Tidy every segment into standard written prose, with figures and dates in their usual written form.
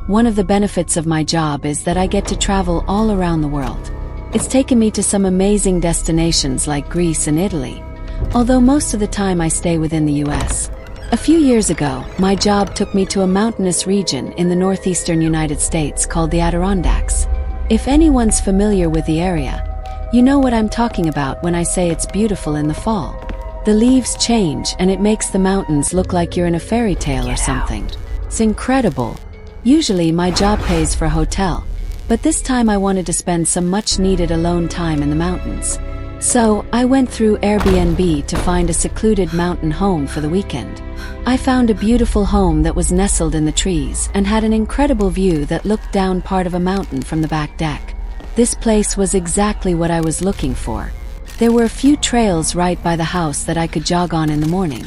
One of the benefits of my job is that I get to travel all around the world. It's taken me to some amazing destinations like Greece and Italy, although most of the time I stay within the US. A few years ago, my job took me to a mountainous region in the northeastern United States called the Adirondacks. If anyone's familiar with the area, you know what I'm talking about when I say it's beautiful in the fall. The leaves change and it makes the mountains look like you're in a fairy tale or something. It's incredible. Usually my job pays for a hotel, but this time I wanted to spend some much-needed alone time in the mountains. So, I went through Airbnb to find a secluded mountain home for the weekend. I found a beautiful home that was nestled in the trees and had an incredible view that looked down part of a mountain from the back deck. This place was exactly what I was looking for. There were a few trails right by the house that I could jog on in the morning.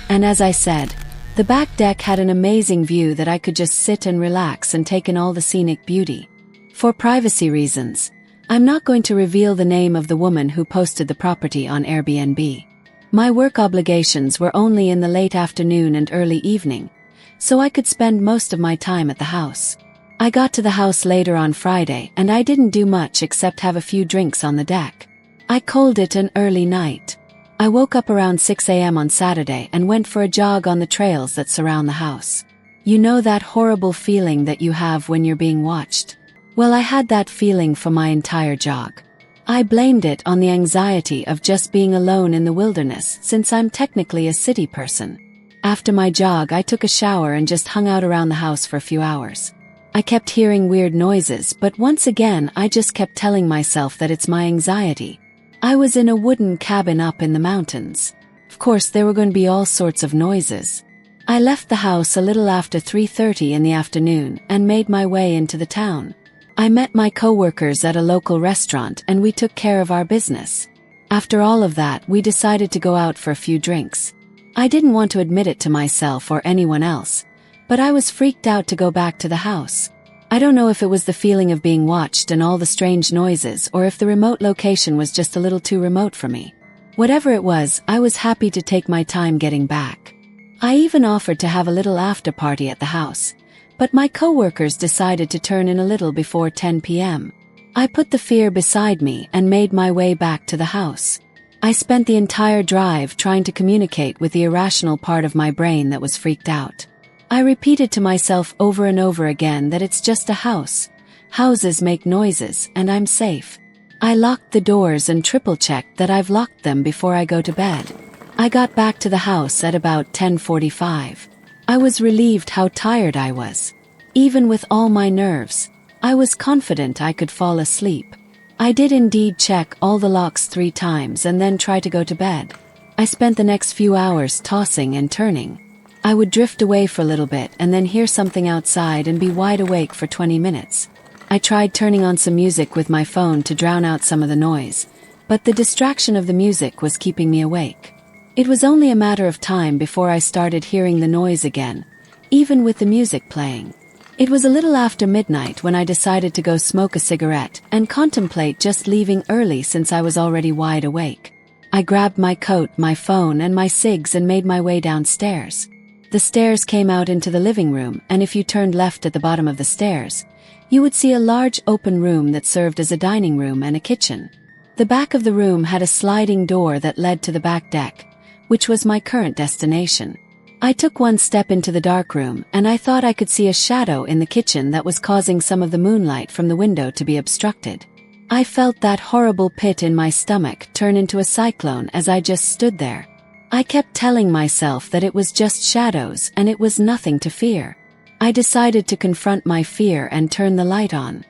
And as I said, the back deck had an amazing view that I could just sit and relax and take in all the scenic beauty. For privacy reasons, I'm not going to reveal the name of the woman who posted the property on Airbnb. My work obligations were only in the late afternoon and early evening, so I could spend most of my time at the house. I got to the house later on Friday and I didn't do much except have a few drinks on the deck. I called it an early night. I woke up around 6 a.m. on Saturday and went for a jog on the trails that surround the house. You know that horrible feeling that you have when you're being watched? Well, I had that feeling for my entire jog. I blamed it on the anxiety of just being alone in the wilderness since I'm technically a city person. After my jog, I took a shower and just hung out around the house for a few hours. I kept hearing weird noises, but once again I just kept telling myself that it's my anxiety. I was in a wooden cabin up in the mountains. Of course, there were going to be all sorts of noises. I left the house a little after 3:30 in the afternoon and made my way into the town. I met my coworkers at a local restaurant and we took care of our business. After all of that, we decided to go out for a few drinks. I didn't want to admit it to myself or anyone else, but I was freaked out to go back to the house. I don't know if it was the feeling of being watched and all the strange noises or if the remote location was just a little too remote for me. Whatever it was, I was happy to take my time getting back. I even offered to have a little after party at the house, but my coworkers decided to turn in a little before 10 p.m. I put the fear beside me and made my way back to the house. I spent the entire drive trying to communicate with the irrational part of my brain that was freaked out. I repeated to myself over and over again that it's just a house. Houses make noises and I'm safe. I locked the doors and triple-checked that I've locked them before I go to bed. I got back to the house at about 10:45. I was relieved how tired I was. Even with all my nerves, I was confident I could fall asleep. I did indeed check all the locks 3 times and then try to go to bed. I spent the next few hours tossing and turning. I would drift away for a little bit and then hear something outside and be wide awake for 20 minutes. I tried turning on some music with my phone to drown out some of the noise, but the distraction of the music was keeping me awake. It was only a matter of time before I started hearing the noise again, even with the music playing. It was a little after midnight when I decided to go smoke a cigarette and contemplate just leaving early since I was already wide awake. I grabbed my coat, my phone, and my cigs and made my way downstairs. The stairs came out into the living room, and if you turned left at the bottom of the stairs, you would see a large open room that served as a dining room and a kitchen. The back of the room had a sliding door that led to the back deck, which was my current destination. I took one step into the dark room, and I thought I could see a shadow in the kitchen that was causing some of the moonlight from the window to be obstructed. I felt that horrible pit in my stomach turn into a cyclone as I just stood there. I kept telling myself that it was just shadows and it was nothing to fear. I decided to confront my fear and turn the light on.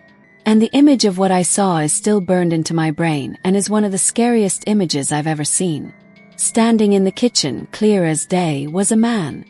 And the image of what I saw is still burned into my brain and is one of the scariest images I've ever seen. Standing in the kitchen, clear as day, was a man.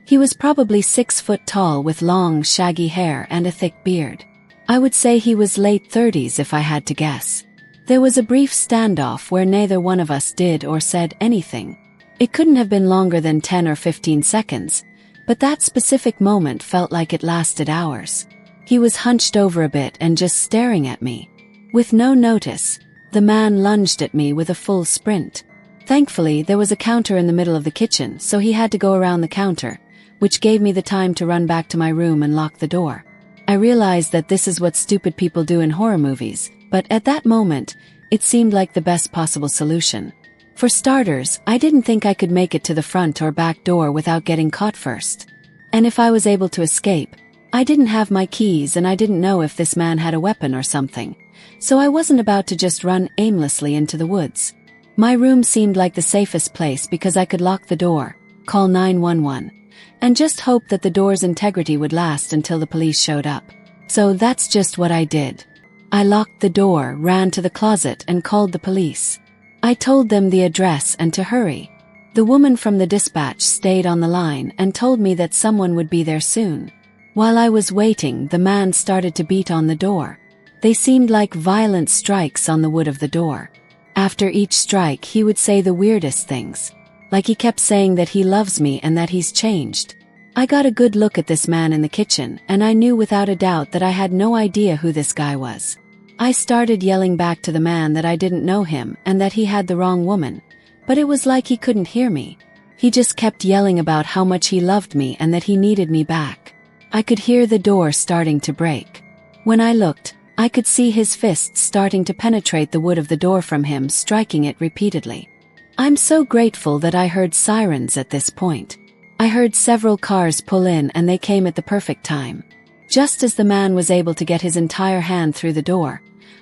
He was probably 6 foot tall with long, shaggy hair and a thick beard. I would say he was late 30s if I had to guess. There was a brief standoff where neither one of us did or said anything. It couldn't have been longer than 10 or 15 seconds, but that specific moment felt like it lasted hours. He was hunched over a bit and just staring at me. With no notice, the man lunged at me with a full sprint. Thankfully, there was a counter in the middle of the kitchen, so he had to go around the counter, which gave me the time to run back to my room and lock the door. I realized that this is what stupid people do in horror movies, but at that moment, it seemed like the best possible solution. For starters, I didn't think I could make it to the front or back door without getting caught first. And if I was able to escape, I didn't have my keys and I didn't know if this man had a weapon or something, so I wasn't about to just run aimlessly into the woods. My room seemed like the safest place because I could lock the door, call 911, and just hope that the door's integrity would last until the police showed up. So that's just what I did. I locked the door, ran to the closet, and called the police. I told them the address and to hurry. The woman from the dispatch stayed on the line and told me that someone would be there soon. While I was waiting, the man started to beat on the door. They seemed like violent strikes on the wood of the door. After each strike, he would say the weirdest things. Like he kept saying that he loves me and that he's changed. I got a good look at this man in the kitchen, and I knew without a doubt that I had no idea who this guy was. I started yelling back to the man that I didn't know him and that he had the wrong woman, but it was like he couldn't hear me. He just kept yelling about how much he loved me and that he needed me back. I could hear the door starting to break. When I looked, I could see his fists starting to penetrate the wood of the door from him, striking it repeatedly. I'm so grateful that I heard sirens at this point. I heard several cars pull in and they came at the perfect time. Just as the man was able to get his entire hand through the door,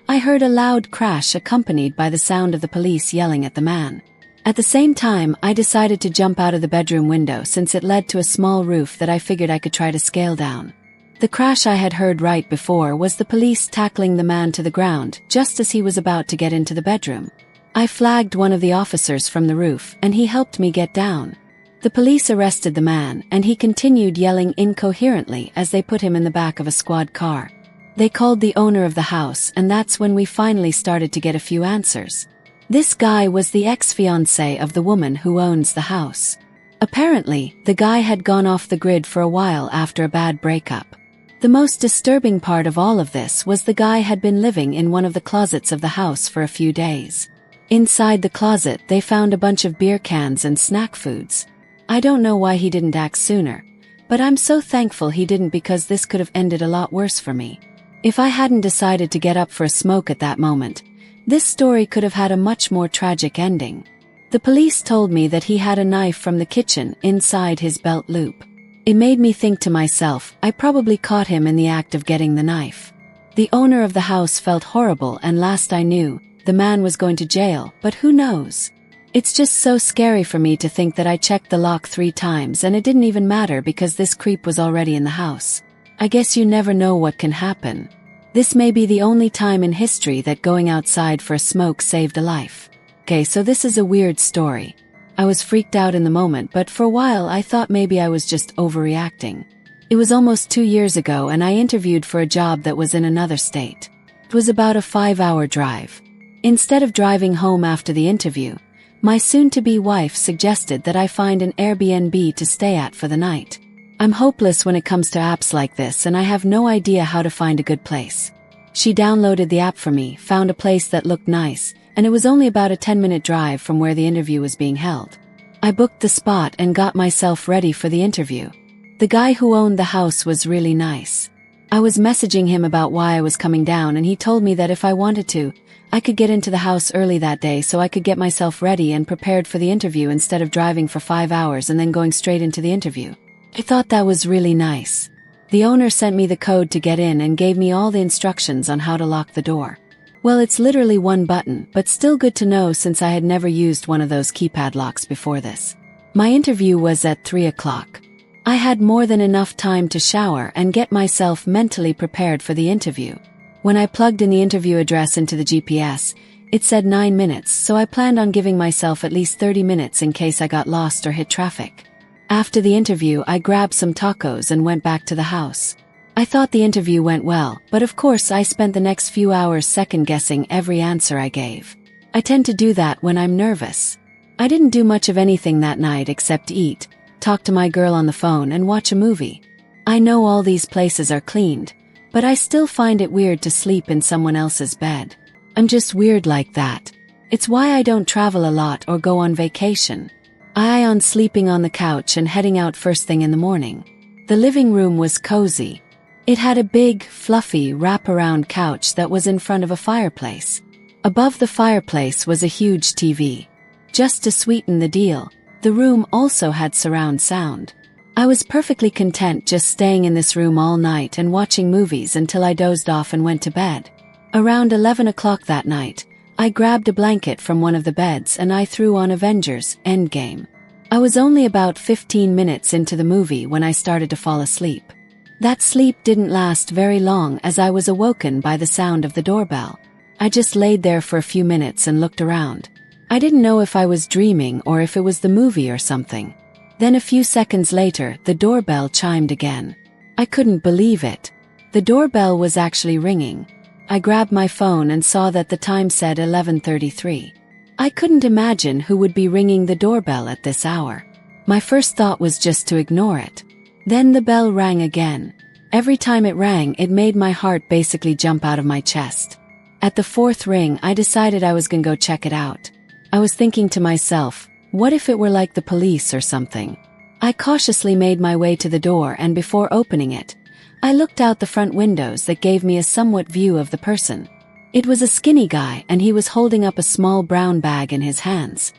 I heard a loud crash accompanied by the sound of the police yelling at the man. At the same time, I decided to jump out of the bedroom window since it led to a small roof that I figured I could try to scale down. The crash I had heard right before was the police tackling the man to the ground just as he was about to get into the bedroom. I flagged one of the officers from the roof and he helped me get down. The police arrested the man and he continued yelling incoherently as they put him in the back of a squad car. They called the owner of the house and that's when we finally started to get a few answers. This guy was the ex-fiancé of the woman who owns the house. Apparently, the guy had gone off the grid for a while after a bad breakup. The most disturbing part of all of this was the guy had been living in one of the closets of the house for a few days. Inside the closet, they found a bunch of beer cans and snack foods. I don't know why he didn't act sooner, but I'm so thankful he didn't because this could have ended a lot worse for me. If I hadn't decided to get up for a smoke at that moment, this story could have had a much more tragic ending. The police told me that he had a knife from the kitchen inside his belt loop. It made me think to myself, I probably caught him in the act of getting the knife. The owner of the house felt horrible and last I knew, the man was going to jail, but who knows? It's just so scary for me to think that I checked the lock 3 times and it didn't even matter because this creep was already in the house. I guess you never know what can happen. This may be the only time in history that going outside for a smoke saved a life. Okay, so this is a weird story. I was freaked out in the moment, but for a while I thought maybe I was just overreacting. It was almost 2 years ago and I interviewed for a job that was in another state. It was about a 5-hour drive. Instead of driving home after the interview, my soon-to-be wife suggested that I find an Airbnb to stay at for the night. I'm hopeless when it comes to apps like this and I have no idea how to find a good place. She downloaded the app for me, found a place that looked nice, and it was only about a 10-minute drive from where the interview was being held. I booked the spot and got myself ready for the interview. The guy who owned the house was really nice. I was messaging him about why I was coming down and he told me that if I wanted to, I could get into the house early that day so I could get myself ready and prepared for the interview instead of driving for 5 hours and then going straight into the interview. I thought that was really nice. The owner sent me the code to get in and gave me all the instructions on how to lock the door. Well, it's literally one button, but still good to know since I had never used one of those keypad locks before this. My interview was at 3 o'clock. I had more than enough time to shower and get myself mentally prepared for the interview. When I plugged in the interview address into the GPS, it said 9 minutes, so I planned on giving myself at least 30 minutes in case I got lost or hit traffic. After the interview, I grabbed some tacos and went back to the house. I thought the interview went well, but of course I spent the next few hours second-guessing every answer I gave. I tend to do that when I'm nervous. I didn't do much of anything that night except eat, talk to my girl on the phone and watch a movie. I know all these places are cleaned, but I still find it weird to sleep in someone else's bed. I'm just weird like that. It's why I don't travel a lot or go on vacation. I on sleeping on the couch and heading out first thing in the morning. The living room was cozy. It had a big, fluffy, wraparound couch that was in front of a fireplace. Above the fireplace was a huge TV. Just to sweeten the deal, the room also had surround sound. I was perfectly content just staying in this room all night and watching movies until I dozed off and went to bed. Around 11 o'clock that night, I grabbed a blanket from one of the beds and I threw on Avengers: Endgame. I was only about 15 minutes into the movie when I started to fall asleep. That sleep didn't last very long as I was awoken by the sound of the doorbell. I just laid there for a few minutes and looked around. I didn't know if I was dreaming or if it was the movie or something. Then a few seconds later, the doorbell chimed again. I couldn't believe it. The doorbell was actually ringing. I grabbed my phone and saw that the time said 11:33. I couldn't imagine who would be ringing the doorbell at this hour. My first thought was just to ignore it. Then the bell rang again. Every time it rang, it made my heart basically jump out of my chest. At the fourth ring, I decided I was gonna go check it out. I was thinking to myself, what if it were like the police or something? I cautiously made my way to the door, and before opening it, I looked out the front windows that gave me a somewhat view of the person. It was a skinny guy and he was holding up a small brown bag in his hands.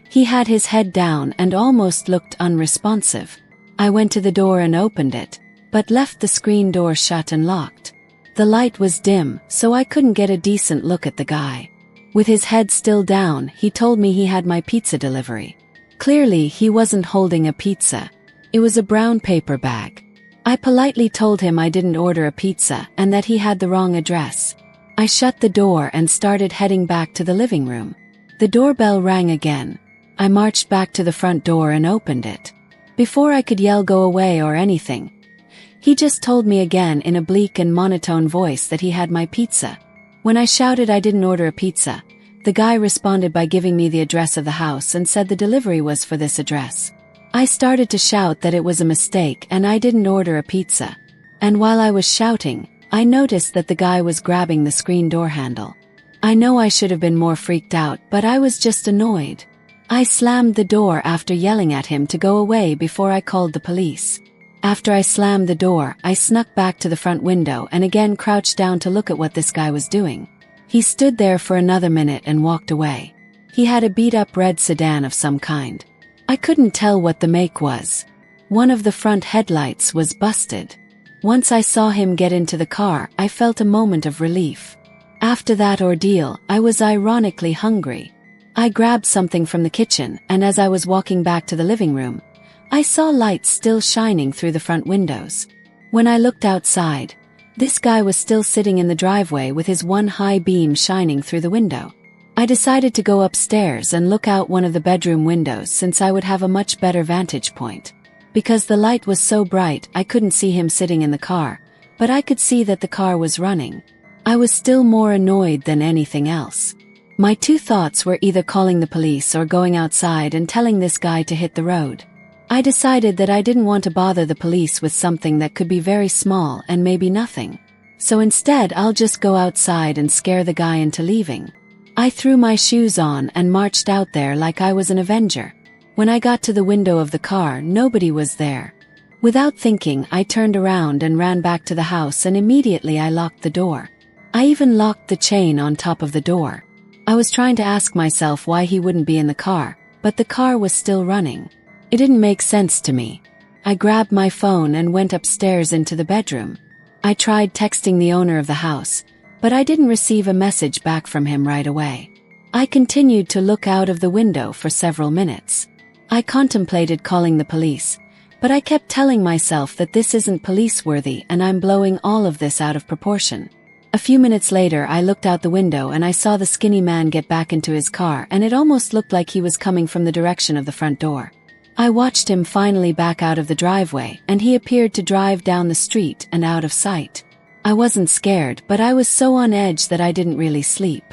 He had his head down and almost looked unresponsive. I went to the door and opened it, but left the screen door shut and locked. The light was dim, so I couldn't get a decent look at the guy. With his head still down, he told me he had my pizza delivery. Clearly, he wasn't holding a pizza. It was a brown paper bag. I politely told him I didn't order a pizza and that he had the wrong address. I shut the door and started heading back to the living room. The doorbell rang again. I marched back to the front door and opened it. Before I could yell go away or anything, he just told me again in a bleak and monotone voice that he had my pizza. When I shouted I didn't order a pizza, the guy responded by giving me the address of the house and said the delivery was for this address. I started to shout that it was a mistake and I didn't order a pizza. And while I was shouting, I noticed that the guy was grabbing the screen door handle. I know I should have been more freaked out, but I was just annoyed. I slammed the door after yelling at him to go away before I called the police. After I slammed the door, I snuck back to the front window and again crouched down to look at what this guy was doing. He stood there for another minute and walked away. He had a beat-up red sedan of some kind. I couldn't tell what the make was. One of the front headlights was busted. Once I saw him get into the car, I felt a moment of relief. After that ordeal, I was ironically hungry. I grabbed something from the kitchen, and as I was walking back to the living room, I saw lights still shining through the front windows. When I looked outside, this guy was still sitting in the driveway with his one high beam shining through the window. I decided to go upstairs and look out one of the bedroom windows since I would have a much better vantage point. Because the light was so bright, I couldn't see him sitting in the car, but I could see that the car was running. I was still more annoyed than anything else. My two thoughts were either calling the police or going outside and telling this guy to hit the road. I decided that I didn't want to bother the police with something that could be very small and maybe nothing. So instead, I'll just go outside and scare the guy into leaving. I threw my shoes on and marched out there like I was an Avenger. When I got to the window of the car, nobody was there. Without thinking, I turned around and ran back to the house, and immediately I locked the door. I even locked the chain on top of the door. I was trying to ask myself why he wouldn't be in the car, but the car was still running. It didn't make sense to me. I grabbed my phone and went upstairs into the bedroom. I tried texting the owner of the house, but I didn't receive a message back from him right away. I continued to look out of the window for several minutes. I contemplated calling the police, but I kept telling myself that this isn't police-worthy and I'm blowing all of this out of proportion. A few minutes later, I looked out the window and I saw the skinny man get back into his car, and it almost looked like he was coming from the direction of the front door. I watched him finally back out of the driveway, and he appeared to drive down the street and out of sight. I wasn't scared, but I was so on edge that I didn't really sleep.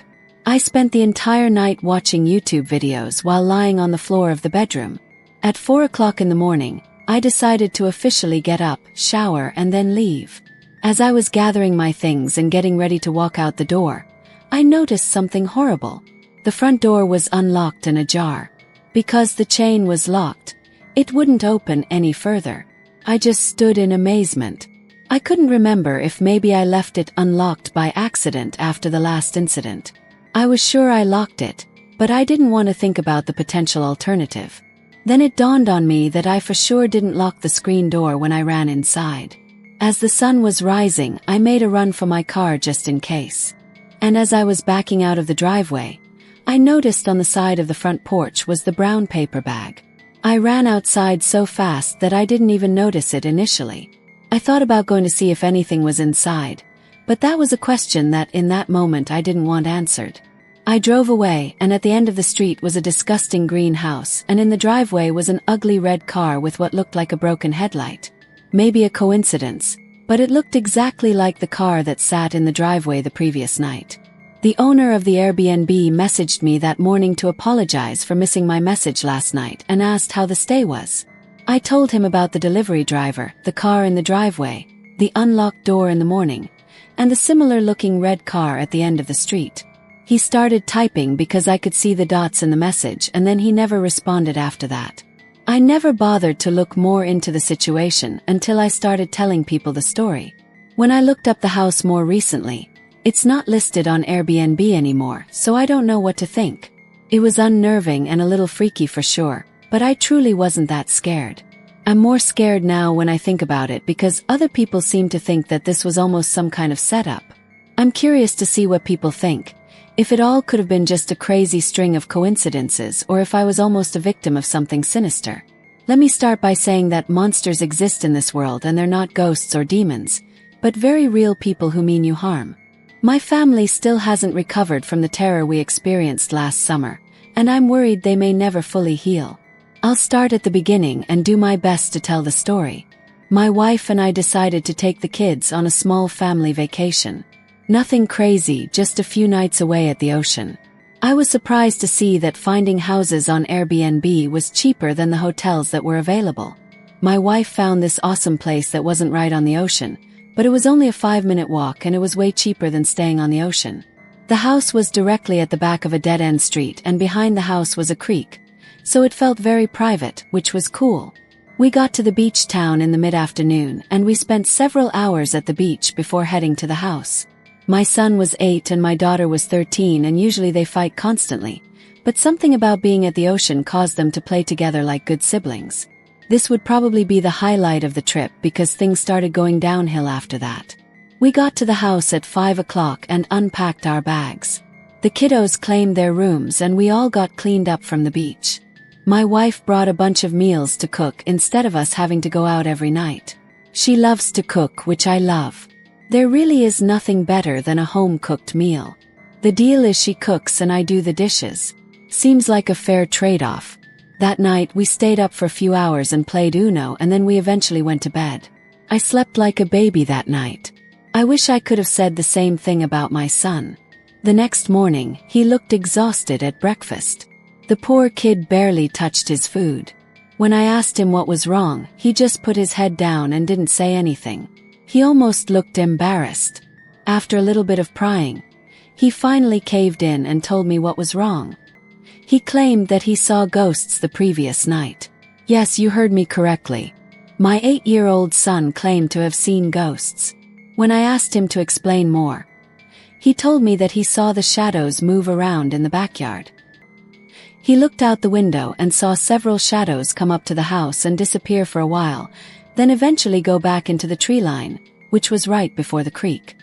I spent the entire night watching YouTube videos while lying on the floor of the bedroom. At 4 o'clock in the morning, I decided to officially get up, shower, and then leave. As I was gathering my things and getting ready to walk out the door, I noticed something horrible. The front door was unlocked and ajar. Because the chain was locked, it wouldn't open any further. I just stood in amazement. I couldn't remember if maybe I left it unlocked by accident after the last incident. I was sure I locked it, but I didn't want to think about the potential alternative. Then it dawned on me that I for sure didn't lock the screen door when I ran inside. As the sun was rising, I made a run for my car just in case. And as I was backing out of the driveway, I noticed on the side of the front porch was the brown paper bag. I ran outside so fast that I didn't even notice it initially. I thought about going to see if anything was inside, but that was a question that in that moment I didn't want answered. I drove away, and at the end of the street was a disgusting green house, and in the driveway was an ugly red car with what looked like a broken headlight. Maybe a coincidence, but it looked exactly like the car that sat in the driveway the previous night. The owner of the Airbnb messaged me that morning to apologize for missing my message last night and asked how the stay was. I told him about the delivery driver, the car in the driveway, the unlocked door in the morning, and the similar-looking red car at the end of the street. He started typing because I could see the dots in the message, and then he never responded after that. I never bothered to look more into the situation until I started telling people the story. When I looked up the house more recently, it's not listed on Airbnb anymore, so I don't know what to think. It was unnerving and a little freaky for sure, but I truly wasn't that scared. I'm more scared now when I think about it because other people seem to think that this was almost some kind of setup. I'm curious to see what people think, if it all could have been just a crazy string of coincidences or if I was almost a victim of something sinister. Let me start by saying that monsters exist in this world and they're not ghosts or demons, but very real people who mean you harm. My family still hasn't recovered from the terror we experienced last summer, and I'm worried they may never fully heal. I'll start at the beginning and do my best to tell the story. My wife and I decided to take the kids on a small family vacation. Nothing crazy, just a few nights away at the ocean. I was surprised to see that finding houses on Airbnb was cheaper than the hotels that were available. My wife found this awesome place that wasn't right on the ocean, but it was only a 5-minute walk and it was way cheaper than staying on the ocean. The house was directly at the back of a dead-end street and behind the house was a creek, so it felt very private, which was cool. We got to the beach town in the mid-afternoon and we spent several hours at the beach before heading to the house. My son was 8 and my daughter was 13 and usually they fight constantly, but something about being at the ocean caused them to play together like good siblings. This would probably be the highlight of the trip because things started going downhill after that. We got to the house at 5 o'clock and unpacked our bags. The kiddos claimed their rooms and we all got cleaned up from the beach. My wife brought a bunch of meals to cook instead of us having to go out every night. She loves to cook, which I love. There really is nothing better than a home-cooked meal. The deal is she cooks and I do the dishes. Seems like a fair trade-off. That night we stayed up for a few hours and played Uno and then we eventually went to bed. I slept like a baby that night. I wish I could have said the same thing about my son. The next morning, he looked exhausted at breakfast. The poor kid barely touched his food. When I asked him what was wrong, he just put his head down and didn't say anything. He almost looked embarrassed. After a little bit of prying, he finally caved in and told me what was wrong. He claimed that he saw ghosts the previous night. Yes, you heard me correctly. My 8-year-old son claimed to have seen ghosts. When I asked him to explain more, he told me that he saw the shadows move around in the backyard. He looked out the window and saw several shadows come up to the house and disappear for a while, then eventually go back into the tree line, which was right before the creek.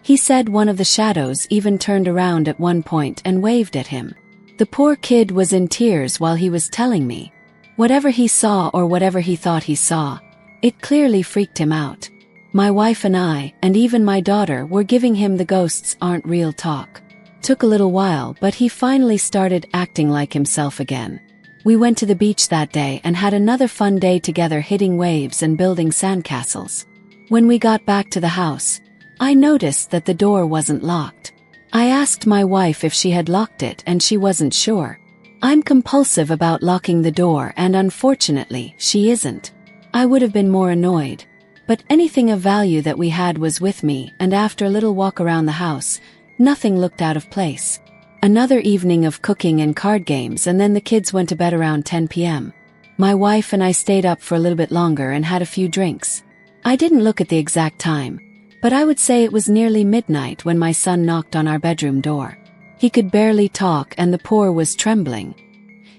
He said one of the shadows even turned around at one point and waved at him. The poor kid was in tears while he was telling me. Whatever he saw or whatever he thought he saw, it clearly freaked him out. My wife and I, and even my daughter, were giving him the ghosts aren't real talk. Took a little while, but he finally started acting like himself again. We went to the beach that day and had another fun day together hitting waves and building sandcastles. When we got back to the house, I noticed that the door wasn't locked. I asked my wife if she had locked it and she wasn't sure. I'm compulsive about locking the door and unfortunately, she isn't. I would have been more annoyed. But anything of value that we had was with me and after a little walk around the house, nothing looked out of place. Another evening of cooking and card games, and then the kids went to bed around 10 p.m. My wife and I stayed up for a little bit longer and had a few drinks. I didn't look at the exact time, but I would say it was nearly midnight when my son knocked on our bedroom door. He could barely talk and the poor was trembling.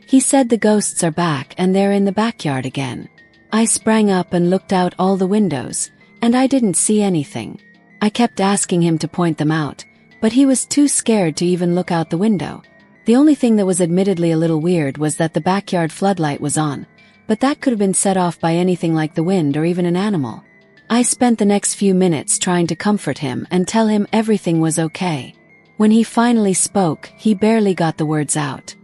He said the ghosts are back and they're in the backyard again. I sprang up and looked out all the windows, and I didn't see anything. I kept asking him to point them out, but he was too scared to even look out the window. The only thing that was admittedly a little weird was that the backyard floodlight was on, but that could have been set off by anything like the wind or even an animal. I spent the next few minutes trying to comfort him and tell him everything was okay. When he finally spoke, he barely got the words out.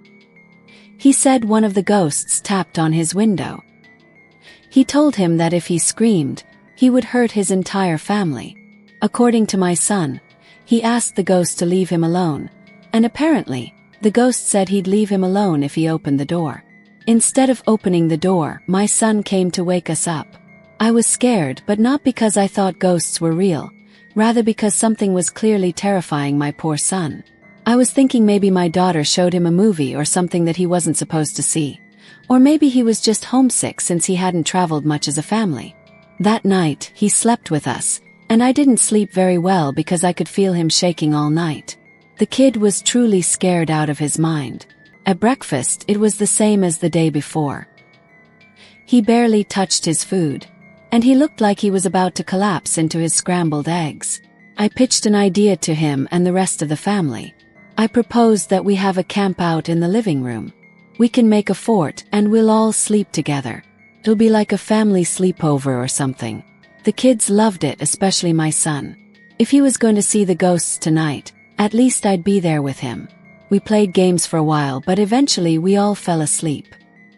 He said one of the ghosts tapped on his window. He told him that if he screamed, he would hurt his entire family. According to my son, he asked the ghost to leave him alone, and apparently, the ghost said he'd leave him alone if he opened the door. Instead of opening the door, my son came to wake us up. I was scared, but not because I thought ghosts were real, rather because something was clearly terrifying my poor son. I was thinking maybe my daughter showed him a movie or something that he wasn't supposed to see. Or maybe he was just homesick since he hadn't traveled much as a family. That night, he slept with us, and I didn't sleep very well because I could feel him shaking all night. The kid was truly scared out of his mind. At breakfast, it was the same as the day before. He barely touched his food, and he looked like he was about to collapse into his scrambled eggs. I pitched an idea to him and the rest of the family. I proposed that we have a camp out in the living room. We can make a fort and we'll all sleep together. It'll be like a family sleepover or something. The kids loved it, especially my son. If he was going to see the ghosts tonight, at least I'd be there with him. We played games for a while, but eventually we all fell asleep.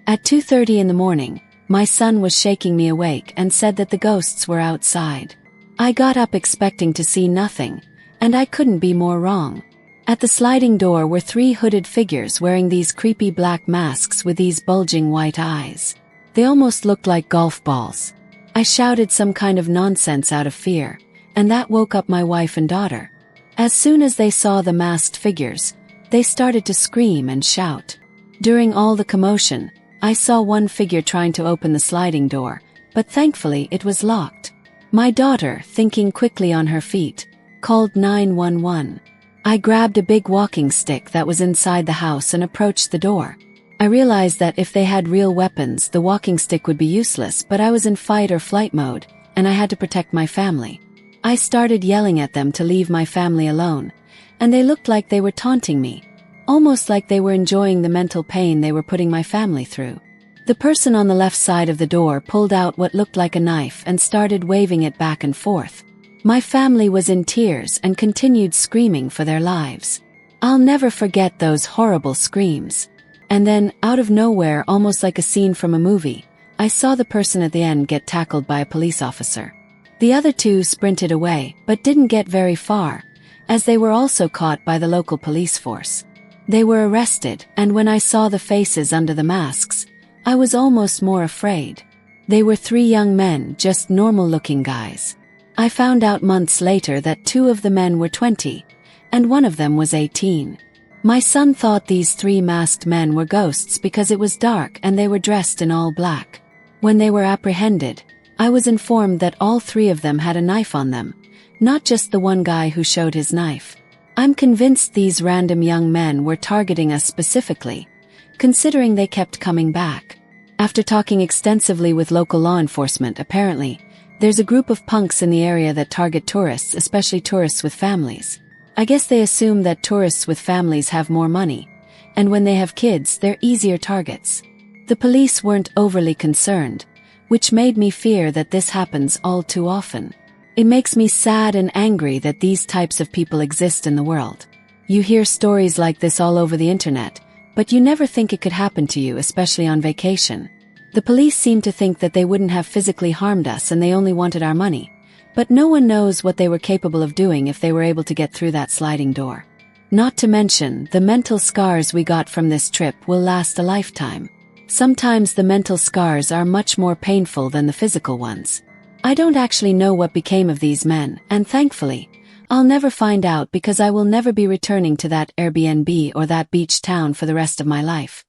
At 2:30 in the morning, my son was shaking me awake and said that the ghosts were outside. I got up expecting to see nothing, and I couldn't be more wrong. At the sliding door were 3 hooded figures wearing these creepy black masks with these bulging white eyes. They almost looked like golf balls. I shouted some kind of nonsense out of fear, and that woke up my wife and daughter. As soon as they saw the masked figures, they started to scream and shout. During all the commotion, I saw one figure trying to open the sliding door, but thankfully it was locked. My daughter, thinking quickly on her feet, called 911. I grabbed a big walking stick that was inside the house and approached the door. I realized that if they had real weapons, the walking stick would be useless, but I was in fight or flight mode, and I had to protect my family. I started yelling at them to leave my family alone, and they looked like they were taunting me, almost like they were enjoying the mental pain they were putting my family through. The person on the left side of the door pulled out what looked like a knife and started waving it back and forth. My family was in tears and continued screaming for their lives. I'll never forget those horrible screams. And then, out of nowhere, almost like a scene from a movie, I saw the person at the end get tackled by a police officer. The other 2 sprinted away, but didn't get very far, as they were also caught by the local police force. They were arrested, and when I saw the faces under the masks, I was almost more afraid. They were 3 young men, just normal-looking guys. I found out months later that 2 of the men were 20, and one of them was 18. My son thought these 3 masked men were ghosts because it was dark and they were dressed in all black. When they were apprehended, I was informed that all 3 of them had a knife on them, not just the one guy who showed his knife. I'm convinced these random young men were targeting us specifically, considering they kept coming back. After talking extensively with local law enforcement, apparently, there's a group of punks in the area that target tourists, especially tourists with families. I guess they assume that tourists with families have more money, and when they have kids, they're easier targets. The police weren't overly concerned, which made me fear that this happens all too often. It makes me sad and angry that these types of people exist in the world. You hear stories like this all over the internet, but you never think it could happen to you, especially on vacation. The police seem to think that they wouldn't have physically harmed us and they only wanted our money. But no one knows what they were capable of doing if they were able to get through that sliding door. Not to mention, the mental scars we got from this trip will last a lifetime. Sometimes the mental scars are much more painful than the physical ones. I don't actually know what became of these men, and thankfully, I'll never find out because I will never be returning to that Airbnb or that beach town for the rest of my life.